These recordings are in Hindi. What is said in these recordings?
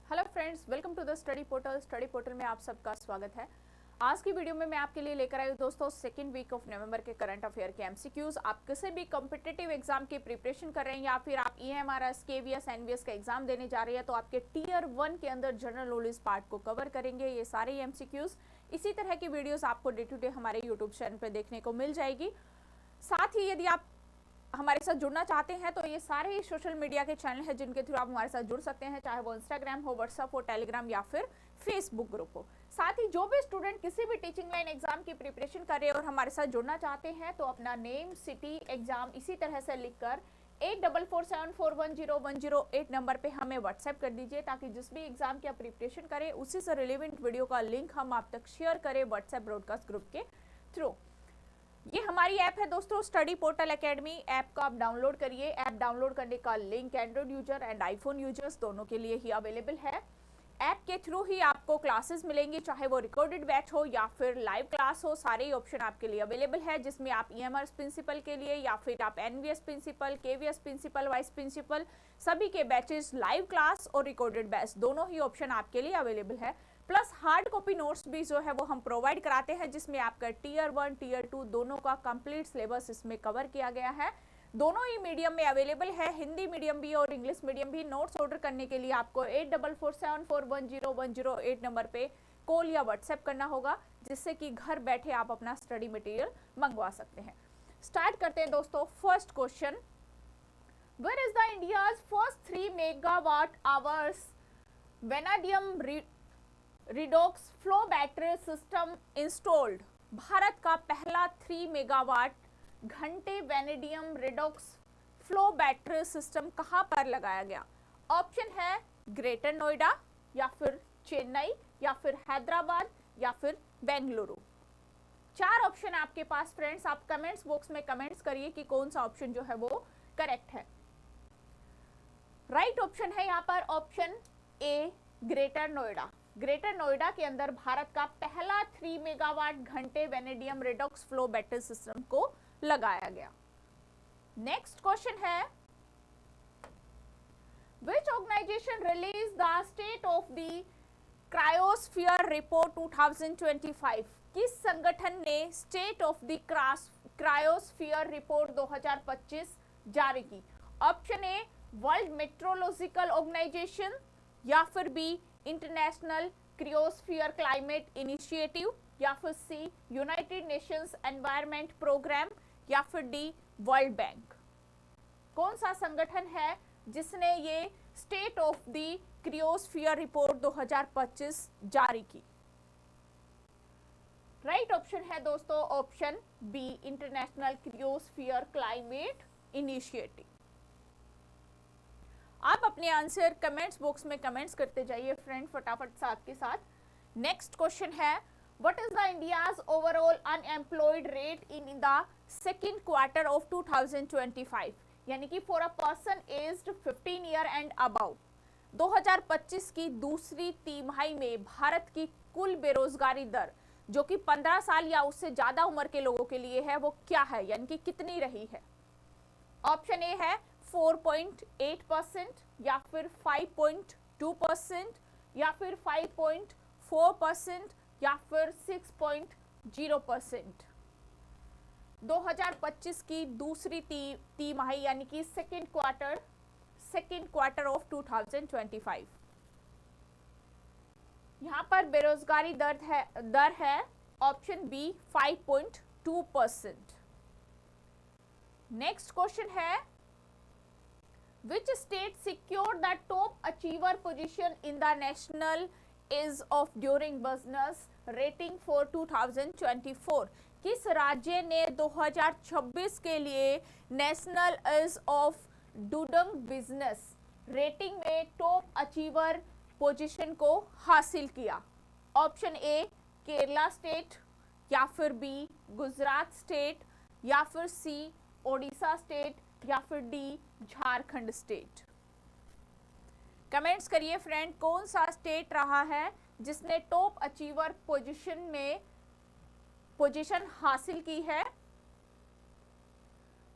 Hello friends, welcome to the study portal. Study portal में आप सबका स्वागत है। आज की वीडियो में मैं आपके लिए लेकर आई हूँ दोस्तों सेकेंड वीक ऑफ नवंबर के करंट अफेयर के एमसीक्यूज। आप किसी भी कॉम्पिटिटिव एग्जाम की प्रिपरेशन कर रहे हैं या फिर आप ईएमआरएस, केवीएस, एनवीएस का एग्जाम देने जा रहे हैं तो आपके टीयर 1 के अंदर जनरल नॉलेज पार्ट को कवर करेंगे ये सारे एमसीक्यूज। इसी तरह की वीडियोस आपको डे टू डे हमारे यूट्यूब चैनल पर देखने को मिल जाएगी। साथ ही यदि आप हमारे साथ जुड़ना चाहते हैं तो ये सारे ही सोशल मीडिया के चैनल हैं जिनके थ्रू आप हमारे साथ जुड़ सकते हैं, चाहे वो इंस्टाग्राम हो, व्हाट्सएप हो, टेलीग्राम या फिर फेसबुक ग्रुप हो। साथ ही जो भी स्टूडेंट किसी भी टीचिंग लाइन एग्जाम की प्रिपरेशन कर रहे हैं और हमारे साथ जुड़ना चाहते हैं तो अपना नेम, सिटी, एग्जाम इसी तरह से लिखकर 8447410108 नंबर पे हमें व्हाट्सएप कर दीजिए ताकि जिस भी एग्जाम की आप प्रिपरेशन करें उसी से रिलेवेंट वीडियो का लिंक हम आप तक शेयर करें व्हाट्सएप ब्रॉडकास्ट ग्रुप के थ्रू। ये हमारी ऐप है दोस्तों स्टडी पोर्टल एकेडमी। ऐप को आप डाउनलोड करिए। ऐप डाउनलोड करने का link Android user and iPhone users दोनों के लिए ही अवेलेबल है। ऐप के थ्रू ही आपको क्लासेस मिलेंगी, चाहे वो रिकॉर्डेड बैच हो या फिर लाइव क्लास हो, सारे ही ऑप्शन आपके लिए अवेलेबल है जिसमें आप ईएमआरएस प्रिंसिपल के लिए या फिर आप NVS principal, KVS principal, vice principal सभी के बैचेस, लाइव क्लास और रिकॉर्डेड बैच दोनों ही ऑप्शन आपके लिए अवेलेबल है। प्लस हार्ड कॉपी नोट्स भी जो है वो हम प्रोवाइड कराते हैं जिसमें आपका टीयर 1, टीयर 2 दोनों का कंप्लीट सिलेबस इसमें कवर किया गया है। दोनों ही मीडियम में अवेलेबल है, हिंदी मीडियम भी और इंग्लिश मीडियम भी। नोट्स ऑर्डर करने के लिए आपको 8447410108 नंबर पे कॉल या व्हाट्सएप करना होगा जिससे कि घर बैठे आप अपना स्टडी मटेरियल मंगवा सकते हैं। स्टार्ट करते हैं दोस्तों। First question, where is the India's first 3 megawatt hours vanadium redox flow battery system installed? भारत का पहला 3 मेगावाट घंटे vanadium redox flow battery system कहां पर लगाया गया? ऑप्शन है ग्रेटर नोएडा या फिर चेन्नई या फिर हैदराबाद या फिर बेंगलुरु। 4 ऑप्शन आपके पास फ्रेंड्स, आप कमेंट्स बॉक्स में कमेंट्स करिए कि कौन सा ऑप्शन जो है वो करेक्ट है। राइट ऑप्शन है यहाँ पर ऑप्शन ए ग्रेटर नोएडा। ग्रेटर नोएडा के अंदर भारत का पहला 3 मेगावाट घंटे vanadium redox flow battery system को लगाया गया। नेक्स्ट क्वेश्चन है, which organization released the state of the cryosphere report 2025? किस संगठन ने state of the cryosphere report 2025 जारी की? Option A world meteorological organisation या फिर B international cryosphere climate initiative या फिर C united nations environment programme या फिर डी वर्ल्ड बैंक। कौन सा संगठन है जिसने ये state of the cryosphere report 2025 जारी की? राइट ऑप्शन है दोस्तों option B international cryosphere climate initiative. आप अपने आंसर कमेंट्स बॉक्स में कमेंट्स करते जाइए फ्रेंड फटाफट साथ के साथ। नेक्स्ट क्वेश्चन है, what is the India's overall unemployed rate in the second quarter of 2025? यानी कि for a person aged 15 year and above 2025 की दूसरी तिमाही में भारत की कुल बेरोजगारी दर जो कि 15 साल या उससे ज्यादा उम्र के लोगों के लिए है वो क्या है, यानी कि कितनी रही है? ऑप्शन ए है 4.8% या फिर 5.2% या फिर 5.4% या फिर 6.0%। 2025 की दूसरी तिमाही यानी कि सेकेंड क्वार्टर ऑफ 2025। यहां पर बेरोजगारी दर है ऑप्शन बी 5.2%। नेक्स्ट क्वेश्चन है, which state secured the top achiever position in the national ease of doing business rating for 2024? किस राज्य ने 2026 के लिए national ease of doing business rating में टॉप अचीवर पोजीशन को हासिल किया? ऑप्शन ए केरला स्टेट या फिर बी गुजरात स्टेट या फिर सी ओडिशा स्टेट या फिर डी झारखंड स्टेट। कमेंट्स करिए फ्रेंड कौन सा स्टेट रहा है जिसने टॉप अचीवर पोजीशन हासिल की है?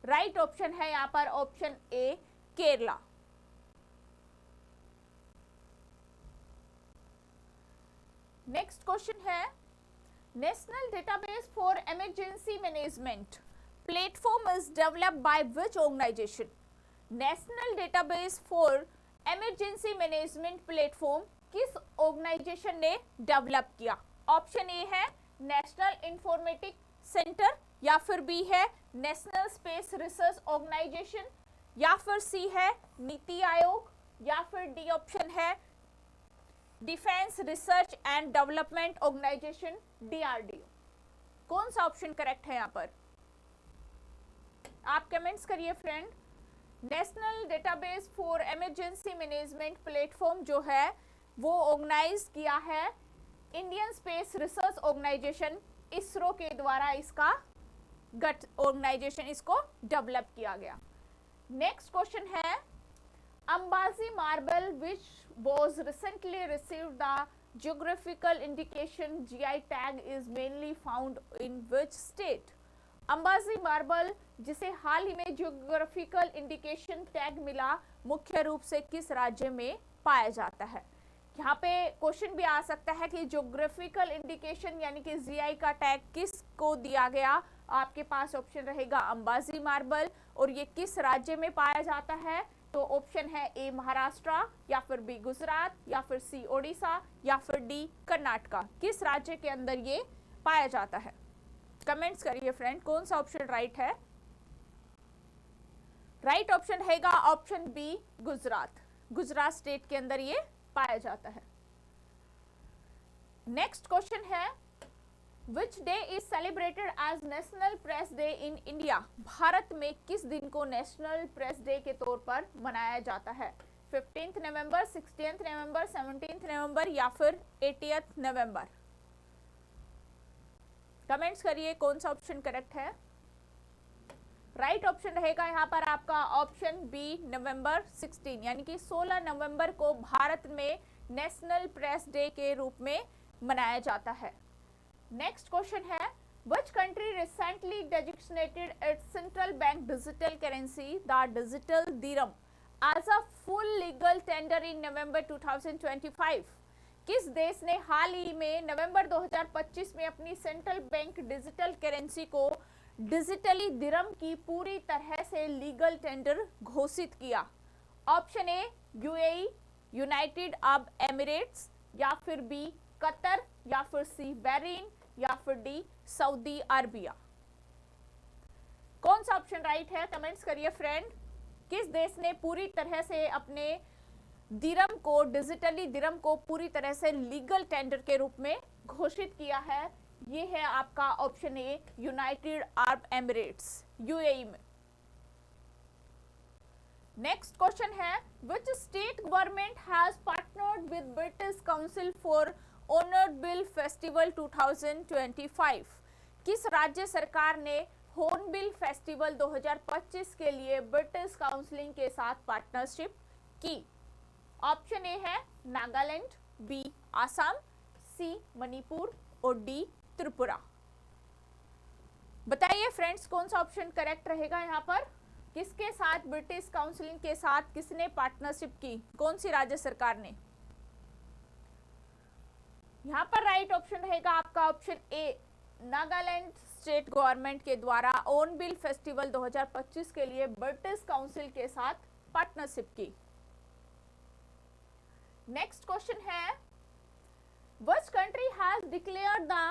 राइट ऑप्शन है यहां पर option A Kerala. Next question है national database for emergency management platform is developed by which organisation. National database for emergency management platform किस ऑर्गेनाइजेशन ने डेवलप किया। ऑप्शन ए है नेशनल इंफॉर्मेटिक सेंटर, या फिर बी है नेशनल स्पेस रिसर्च ऑर्गेनाइजेशन, या फिर सी है नीति आयोग, या फिर डी ऑप्शन है defence research and development organisation DRDO। कौन सा ऑप्शन करेक्ट है यहाँ पर, आप कमेंट्स करिए friend. National database for emergency management platform जो है वो ऑर्गेनाइज किया है Indian space research organisation ISRO के द्वारा, इसका गठ ऑर्गेनाइजेशन इसको डेवलप किया गया। नेक्स्ट क्वेश्चन है Ambaji marble which was recently received the geographical indication GI tag is mainly found in which state। Ambaji marble जिसे हाल ही में जियोग्राफिकल इंडिकेशन टैग मिला मुख्य रूप से किस राज्य में पाया जाता है। यहाँ पे क्वेश्चन भी आ सकता है कि जियोग्राफिकल इंडिकेशन यानी कि जीआई का टैग किस को दिया गया। आपके पास ऑप्शन रहेगा अंबाजी मार्बल, और ये किस राज्य में पाया जाता है, तो ऑप्शन है ए महाराष्ट्र, या फिर बी गुजरात, या फिर सी ओडिशा, या फिर डी कर्नाटका। किस राज्य के अंदर ये पाया जाता है, कमेंट्स करिए फ्रेंड कौन सा ऑप्शन राइट है। राइट ऑप्शन रहेगा option B Gujarat. Gujarat state के अंदर ये पाया जाता है। नेक्स्ट क्वेश्चन है Which day is celebrated as National Press Day in India। Bharat में किस दिन को नेशनल प्रेस डे के तौर पर मनाया जाता है। 15 नवंबर, 16 नवंबर, 17 नवंबर, या फिर 80 नवंबर। कमेंट्स करिए कौन सा ऑप्शन करेक्ट है। राइट ऑप्शन रहेगा यहाँ पर आपका ऑप्शन बी नवंबर 16, यानी कि 16 नवंबर को भारत में नेशनल प्रेस डे के रूप में मनाया जाता है। नेक्स्ट क्वेश्चन है which country recently designated its central bank digital currency the digital dirham as a full legal tender in November 2025। किस देश ने हाल ही में नवंबर 2025 में अपनी सेंट्रल बैंक डिजिटल करेंसी को डिजिटली दिरम की पूरी तरह से लीगल टेंडर घोषित किया। ऑप्शन ए यूएई, यूनाइटेड अरब एमिरेट्स, या फिर बी कतर, या फिर सी बहरीन, या फिर डी सऊदी अरबिया। कौन सा ऑप्शन राइट है, कमेंट्स करिए फ्रेंड। किस देश ने पूरी तरह से अपने दिरम को डिजिटली दिरम को पूरी तरह से लीगल टेंडर के रूप में घोषित किया है। ये है आपका option A United Arab Emirates, UAE में। नेक्स्ट क्वेश्चन है which state government has partnered with British council for hornbill festival 2025। किस राज्य सरकार ने हॉर्नबिल फेस्टिवल 2025 के लिए ब्रिटिश काउंसिलिंग के साथ पार्टनरशिप की। ऑप्शन ए है नागालैंड, बी आसाम, सी मणिपुर, और डी त्रिपुरा। बताइए फ्रेंड्स कौन सा ऑप्शन करेक्ट रहेगा यहाँ पर। किसके साथ ब्रिटिश काउंसिलिंग के साथ किसने पार्टनरशिप की, कौन सी राज्य सरकार ने। यहाँ पर राइट ऑप्शन रहेगा आपका option A Nagaland state government के द्वारा हॉर्नबिल फेस्टिवल 2025 के लिए ब्रिटिश काउंसिल के साथ पार्टनरशिप की। नेक्स्ट क्वेश्चन है which country has declared the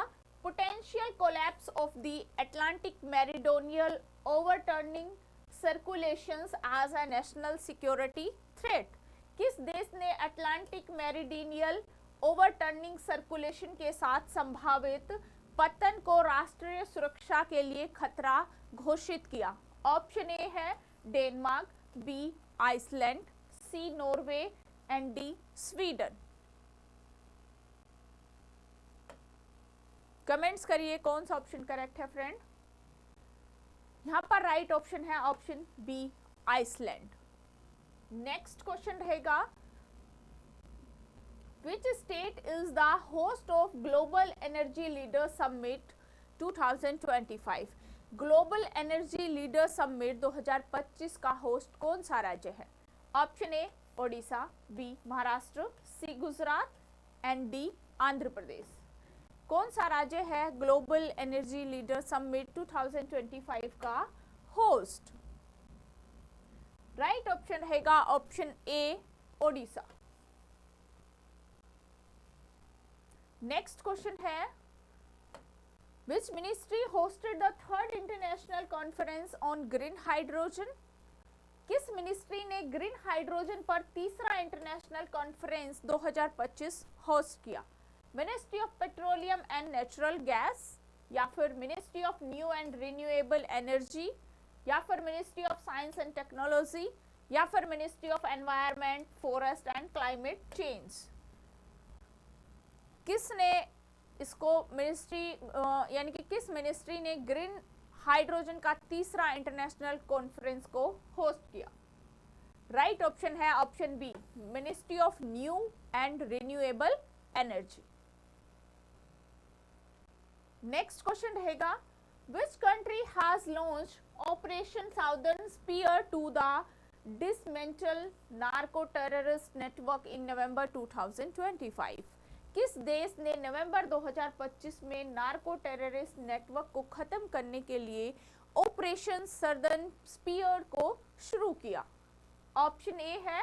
potential collapse of the Atlantic meridional overturning circulations as a national security threat। किस देश ने अटलांटिक मेरिडियनल ओवरटर्निंग सर्कुलेशन के साथ संभावित पतन को राष्ट्रीय सुरक्षा के लिए खतरा घोषित किया। ऑप्शन ए है Denmark, B Iceland, C Norway, and D Sweden. Comments करिए कौन सा ऑप्शन करेक्ट है फ्रेंड। यहाँ पर राइट ऑप्शन है option B Iceland. Next question रहेगा Which state is the host of Global Energy Leader Summit 2025? Global energy leader summit 2025 का होस्ट कौन सा राज्य है। Option A Odisha, B Maharashtra, C Gujarat, and D Andhra Pradesh. कौन सा राज्य है ग्लोबल एनर्जी लीडर समिट 2025 का होस्ट? राइट ऑप्शन रहेगा option A Odisha. Next question है which ministry hosted the third international conference on green hydrogen? किस मिनिस्ट्री ने ग्रीन हाइड्रोजन पर तीसरा इंटरनेशनल कॉन्फ्रेंस 2025 होस्ट किया? Ministry of petroleum and natural gas, या फिर ministry of new and renewable energy, या फिर ministry of science and technology, या फिर ministry of environment, forest and climate change? किसने इसको मिनिस्ट्री यानी कि किस मिनिस्ट्री ने ग्रीन हाइड्रोजन का तीसरा इंटरनेशनल कॉन्फ्रेंस को होस्ट किया? राइट ऑप्शन है option B ministry of new and renewable energy. Next question रहेगा which country has launched operation southern spear to the dismantle narco terrorist network in November 2025? किस देश ने नवंबर 2025 में नार्को टेररिस्ट नेटवर्क को खत्म करने के लिए ऑपरेशन सर्दर्न स्पीयर को शुरू किया? ऑप्शन ए है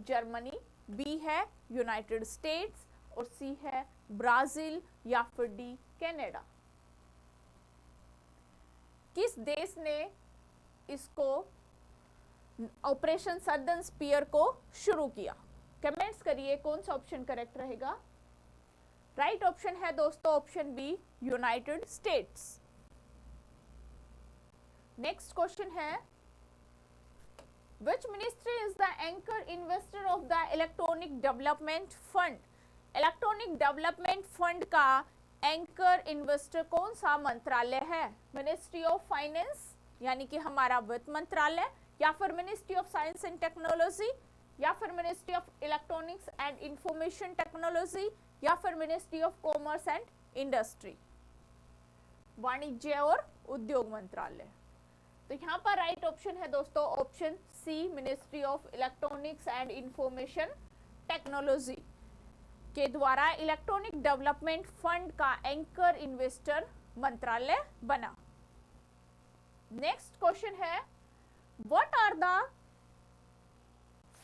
जर्मनी, बी है यूनाइटेड स्टेट्स और सी है ब्राजील या फिर डी कनाडा। किस देश ने इसको ऑपरेशन सर्दर्न स्पीयर को शुरू किया? कमेंट्स करिए कौन सा ऑप्शन करेक्ट रहेगा। राइट ऑप्शन है दोस्तों option B United States. Next question है which ministry is the anchor investor of the electronic development fund? Electronic development fund का एंकर इन्वेस्टर कौन सा मंत्रालय है? मिनिस्ट्री ऑफ फाइनेंस यानी कि हमारा वित्त मंत्रालय, या फिर ministry of science and technology, या फिर ministry of electronics and information technology, या फिर ministry of commerce and industry, वाणिज्य और उद्योग मंत्रालय। तो यहाँ पर राइट ऑप्शन है दोस्तों option C ministry of electronics and information technology के द्वारा इलेक्ट्रॉनिक डेवलपमेंट फंड का एंकर इन्वेस्टर मंत्रालय बना। नेक्स्ट क्वेश्चन है what are the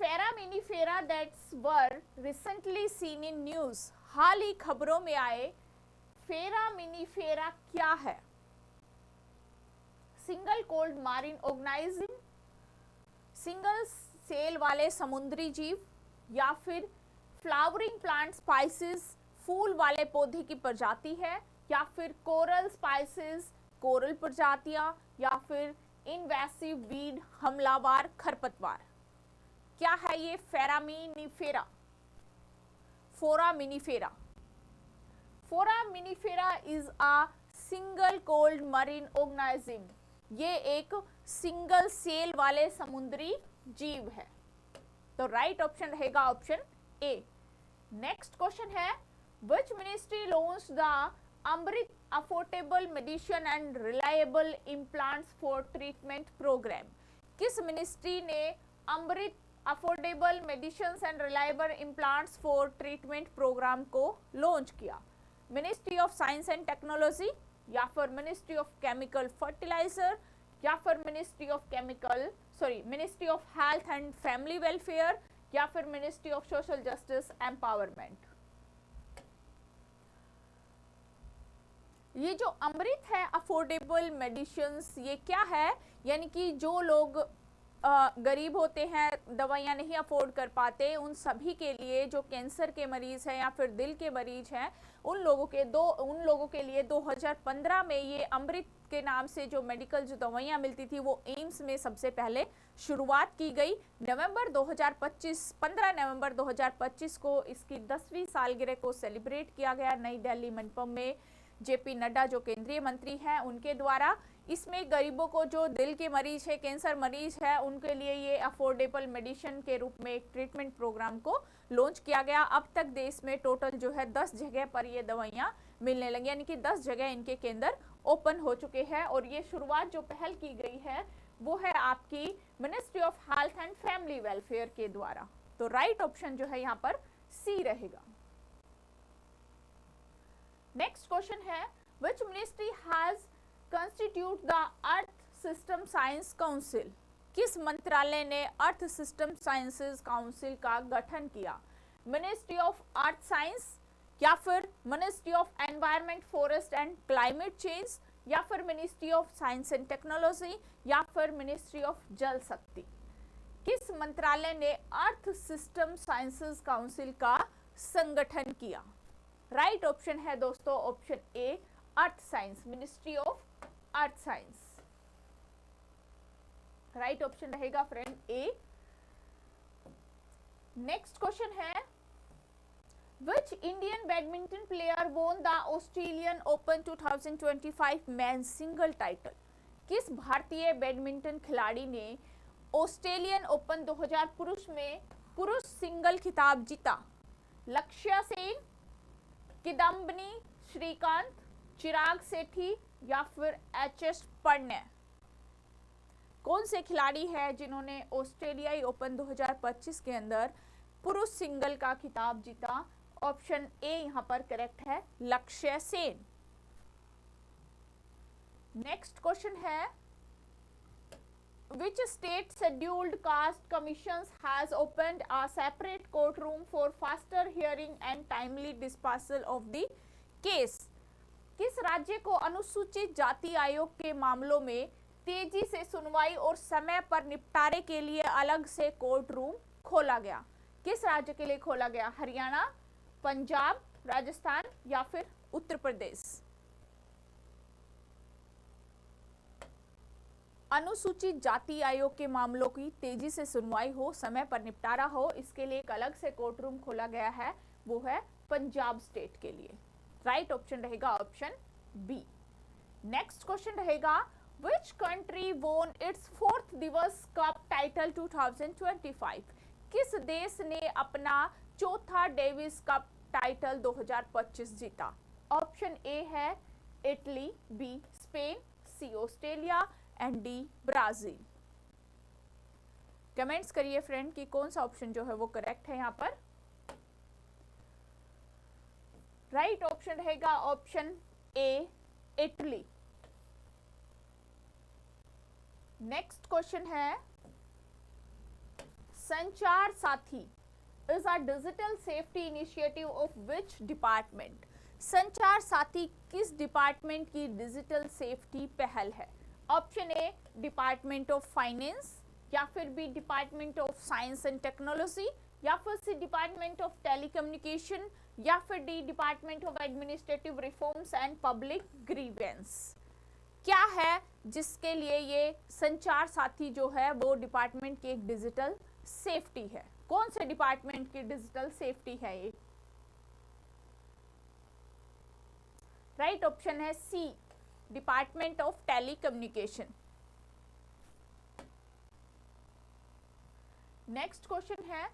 foraminifera that's were recently seen in news? हाल ही खबरों में आए फेरामिनिफेरा क्या है? Single cold marine organism, single cell वाले समुद्री जीव, या फिर फ्लावरिंग प्लांट स्पाइसेस फूल वाले पौधे की प्रजाति है, या फिर कोरल स्पाइसेस कोरल प्रजातियां, या फिर इनवेसिव वीड हमलावर खरपतवार? क्या है ये foraminifera? Foraminifera. Foraminifera is a single cold marine organism. ये एक सिंगल सेल वाले समुद्री जीव है। तो राइट ऑप्शन रहेगा ऑप्शन ए। नेक्स्ट क्वेश्चन है which ministry launch the Amrit affordable medicine and reliable implants for treatment programme? किस मिनिस्ट्री ने Amrit affordable medicine and reliable implants for treatment programme को लॉन्च किया? Ministry of science and technology, या फिर मिनिस्ट्री ऑफ केमिकल फर्टिलाइजर, या फिर ministry of health and family welfare, या फिर ministry of social justice empowerment? ये जो अमृत है अफोर्डेबल मेडिसिन ये क्या है? यानी कि जो लोग गरीब होते हैं, दवाइयाँ नहीं अफोर्ड कर पाते, उन सभी के लिए, जो कैंसर के मरीज हैं या फिर दिल के मरीज हैं, उन लोगों के लिए 2015 में ये अमृत के नाम से जो मेडिकल जो दवाइयाँ मिलती थी वो एम्स में सबसे पहले शुरुआत की गई। 15 नवंबर 2025 को इसकी 10वीं सालगिरह को सेलिब्रेट किया गया नई दिल्ली मंडपम में। जेपी नड्डा जो केंद्रीय मंत्री हैं उनके द्वारा इसमें गरीबों को, जो दिल के मरीज है, कैंसर मरीज है, उनके लिए ये अफोर्डेबल मेडिसिन के रूप में एक ट्रीटमेंट प्रोग्राम को लॉन्च किया गया। अब तक देश में टोटल जो है 10 जगह पर ये दवाइयाँ मिलने लगी, यानी कि 10 जगह इनके केंद्र ओपन हो चुके हैं। और ये शुरुआत जो पहल की गई है वो है आपकी ministry of health and family welfare के द्वारा। तो राइट ऑप्शन जो है यहाँ पर सी रहेगा। नेक्स्ट क्वेश्चन है which ministry has constitute the earth system science council? किस मंत्रालय ने अर्थ सिस्टम साइंसेज काउंसिल का गठन किया? मिनिस्ट्री ऑफ अर्थ साइंस, या फिर ministry of environment forest and climate change, या फिर ministry of science and technology, या फिर मिनिस्ट्री ऑफ जल शक्ति? किस मंत्रालय ने अर्थ सिस्टम साइंसेज काउंसिल का संगठन किया? राइट ऑप्शन है दोस्तों option A, earth science, ministry of earth science. Right option रहेगा फ्रेंड ए। नेक्स्ट क्वेश्चन है which Indian badminton player won the Australian open 2025 men single title? किस भारतीय बैडमिंटन खिलाड़ी ने ऑस्ट्रेलियन ओपन 2000 पुरुष में पुरुष सिंगल खिताब जीता? लक्ष्य सेन, किदम्बनी श्रीकांत, चिराग सेठी, या फिर एच.एस. प्रणय? कौन से खिलाड़ी हैं जिन्होंने ऑस्ट्रेलियाई ओपन 2025 के अंदर पुरुष सिंगल का खिताब जीता? ऑप्शन ए यहां पर करेक्ट है, लक्ष्य सेन। नेक्स्ट क्वेश्चन है which state scheduled caste commissions has opened a separate courtroom for faster hearing and timely disposal of the case? किस राज्य को अनुसूचित जाति आयोग के मामलों में तेजी से सुनवाई और समय पर निपटारे के लिए अलग से कोर्ट रूम खोला गया? किस राज्य के लिए खोला गया? हरियाणा, पंजाब, राजस्थान, या फिर उत्तर प्रदेश? अनुसूचित जाति आयोग के मामलों की तेजी से सुनवाई हो, समय पर निपटारा हो, इसके लिए एक अलग से कोर्ट रूम खोला गया है, वो है पंजाब स्टेट के लिए। राइट ऑप्शन रहेगा ऑप्शन बी। नेक्स्ट क्वेश्चन रहेगा विच कंट्री वोन इट्स 4th दिवस कप टाइटल 2025? किस देश ने अपना चौथा डेविस कप टाइटल 2025 जीता? ऑप्शन ए है Italy, B Spain, C Australia and D Brazil. Comments करिए फ्रेंड कि कौन सा ऑप्शन जो है वो करेक्ट है यहाँ पर। राइट ऑप्शन रहेगा option A, Italy. Next question है Sanchar Saathi is a digital safety initiative of which department? Sanchar Saathi किस डिपार्टमेंट की डिजिटल सेफ्टी पहल है? Option A department of finance, या फिर B department of science and technology, या फिर सी डिपार्टमेंट ऑफ टेलीकम्युनिकेशन, या फिर D department of administrative reforms and public grievance? क्या है जिसके लिए ये संचार साथी जो है वो डिपार्टमेंट की एक डिजिटल सेफ्टी है? कौन से डिपार्टमेंट की डिजिटल सेफ्टी है ये? राइट ऑप्शन है C, department of telecommunication. Next question है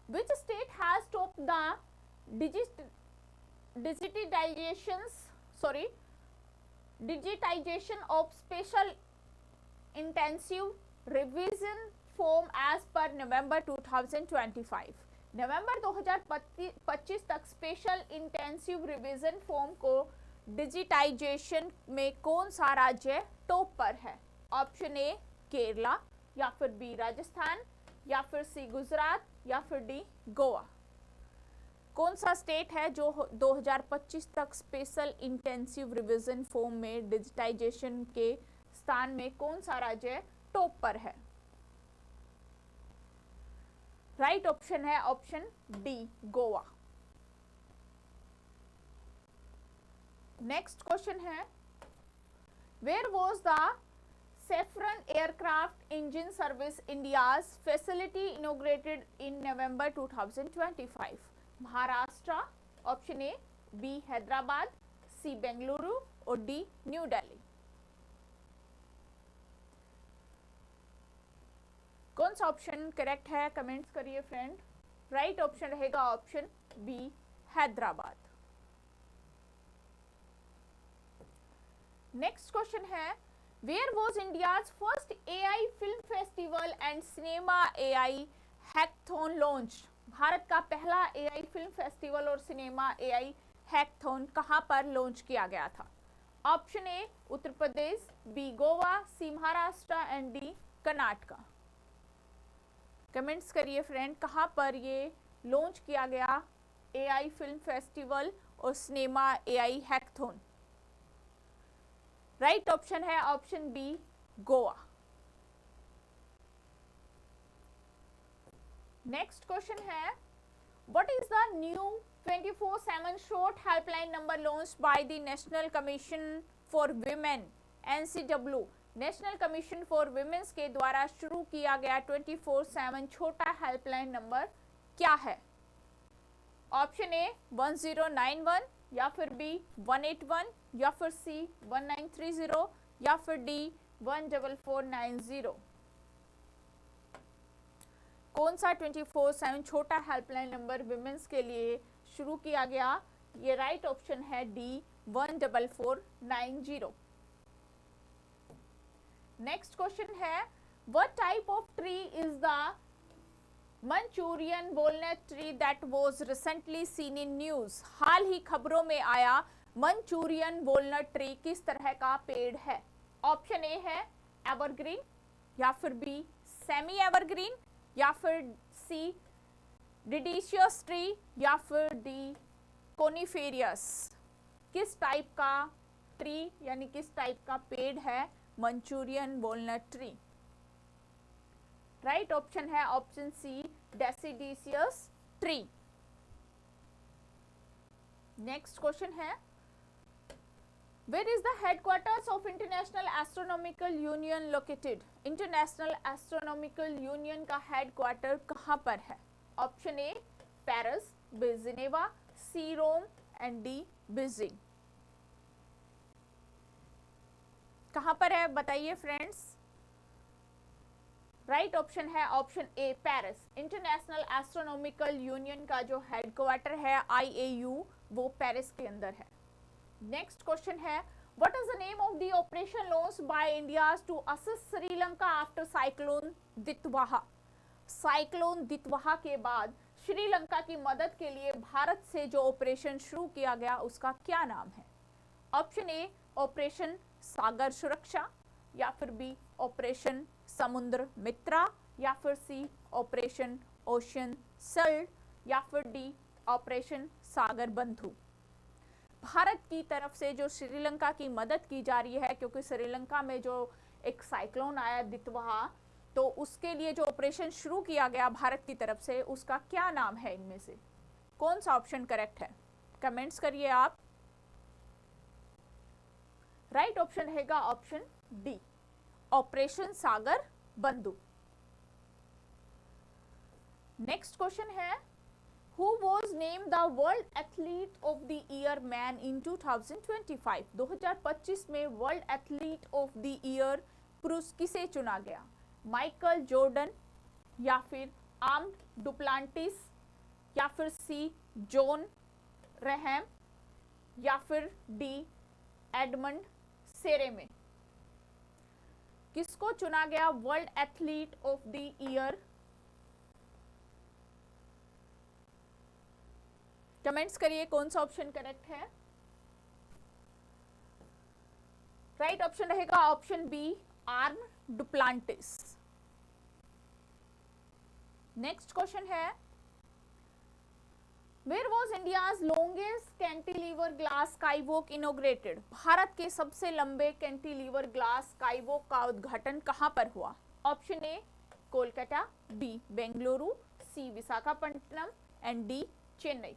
which state has top the digitization of special intensive revision form as per November 2025? नवंबर 2025 तक स्पेशल इंटेंसिव रिवीजन फॉर्म को डिजिटाइजेशन में कौन सा राज्य टॉप पर है? ऑप्शन ए केरला, या फिर बी राजस्थान, या फिर सी गुजरात, या फिर डी गोवा? कौन सा स्टेट है जो 2025 तक स्पेशल इंटेंसिव रिवीजन फॉर्म में डिजिटाइजेशन के स्थान में कौन सा राज्य टॉप पर है? राइट ऑप्शन है option D Goa. Next question है where was the Safran aircraft engine service India's facility inaugurated in November 2025? Maharashtra, option A, B Hyderabad, C Bengaluru, और डी न्यू दिल्ली? कौन सा ऑप्शन करेक्ट है? कमेंट्स करिए फ्रेंड। राइट ऑप्शन रहेगा option B Hyderabad. Next question है where was India's first AI film festival and cinema AI hackathon launch? Bharat का पहला एआई फिल्म फेस्टिवल और सिनेमा एआई हैकथॉन कहां पर लॉन्च किया गया था? Option A Uttar Pradesh, B Goa, C Maharashtra and D Karnataka. Comments करिए फ्रेंड, कहां पर ये लॉन्च किया गया एआई फिल्म फेस्टिवल और cinema AI hackathon? Right option है option B Goa. Next question है, what is the new 24/7 short helpline number launched by the national commission for women NCW? National commission for women's के द्वारा शुरू किया गया 24/7 छोटा हेल्पलाइन नंबर क्या है? ऑप्शन ए 1091, या फिर बी 181, या फिर सी 1930, या फिर डी 14490। कौन सा 24/7 छोटा हेल्पलाइन नंबर विमेंस के लिए शुरू किया गया? ये राइट ऑप्शन है डी 14490। नेक्स्ट क्वेश्चन है, what type of tree is the Manchurian walnut tree that was recently seen in news? हाल ही खबरों में आया मंचूरियन वॉलनट ट्री किस तरह का पेड़ है? ऑप्शन ए है एवरग्रीन, या फिर बी सेमी एवरग्रीन, या फिर सी डिडिशियस ट्री, या फिर डी कोनिफेरियस। किस टाइप का ट्री यानी किस टाइप का पेड़ है Manchurian walnut tree? Right option है option C deciduous tree. Next question है, where is the headquarters of International Astronomical Union located? International Astronomical Union का हेडक्वार्टर कहां पर है? Option A Paris, B Geneva, C Rome and D Beijing. कहां पर है बताइए फ्रेंड्स? राइट ऑप्शन है option A Paris. International Astronomical Union का जो हेडक्वार्टर है IAU वो पेरिस के अंदर है। नेक्स्ट क्वेश्चन है, what is the name of the operation launched by India to assist Sri Lanka after cyclone Ditwah? Cyclone Ditwah के बाद श्रीलंका की मदद के लिए भारत से जो ऑपरेशन शुरू किया गया उसका क्या नाम है? ऑप्शन ए ऑपरेशन सागर सुरक्षा, या फिर बी ऑपरेशन समुद्र मित्रा, या फिर सी ऑपरेशन ओशन सल्ट, या फिर डी ऑपरेशन सागर बंधु। भारत की तरफ से जो श्रीलंका की मदद की जा रही है, क्योंकि श्रीलंका में जो एक साइक्लोन आया दितवाहा, तो उसके लिए जो ऑपरेशन शुरू किया गया भारत की तरफ से उसका क्या नाम है? इनमें से कौन सा ऑप्शन करेक्ट है? कमेंट्स करिए आप। राइट ऑप्शन रहेगा ऑप्शन डी ऑपरेशन सागर बंधु। नेक्स्ट क्वेश्चन है, who was named the world athlete of the year man in 2025? 2025 में world athlete of the year पुरुष किसे चुना गया? माइकल जॉर्डन, या फिर आर्म डुप्लांटिस, या फिर सी जॉन रहम, या फिर डी एडमंड सेरेमे। किसको चुना गया world athlete of the year? Comments करिए कौन सा ऑप्शन करेक्ट है। राइट ऑप्शन रहेगा option B Armand Duplantis. Next question है, where was India's longest cantilever glass skywalk inaugurated? Bharat के सबसे लंबे कैंटिलीवर ग्लास स्काईवॉक का उद्घाटन कहां पर हुआ? Option A Kolkata, B Bengaluru, C Visakhapatnam and D Chennai.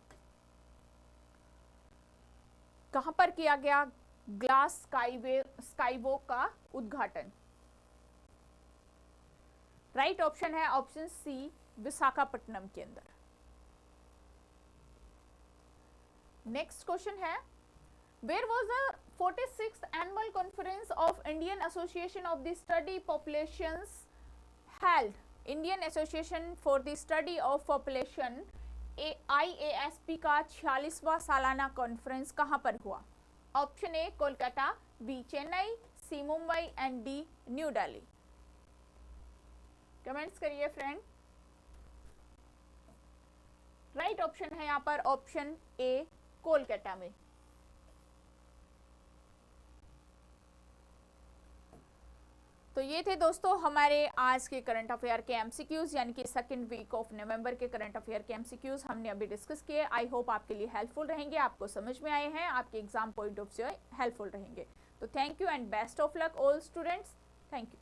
कहां पर किया गया ग्लास स्काईवॉक का उद्घाटन? राइट ऑप्शन है ऑप्शन सी विशाखापट्टनम के अंदर। नेक्स्ट क्वेश्चन है, where was the 46th annual conference of Indian association of the study populations held? Indian association for the study of population IASP का 46वां सालाना कॉन्फ्रेंस कहां पर हुआ? Option A Kolkata, B Chennai, C Mumbai and D New Delhi. Comments करिए फ्रेंड। राइट ऑप्शन है यहाँ पर ऑप्शन ए कोलकाता में। तो ये थे दोस्तों हमारे आज के करंट अफेयर के एमसीक्यूज, यानी कि सेकंड वीक ऑफ नवंबर के करंट अफेयर के एमसीक्यूज हमने अभी डिस्कस किए। आई होप आपके लिए हेल्पफुल रहेंगे, आपको समझ में आए हैं, आपके exam point of view helpful रहेंगे। तो thank you and best of luck all students. Thank you.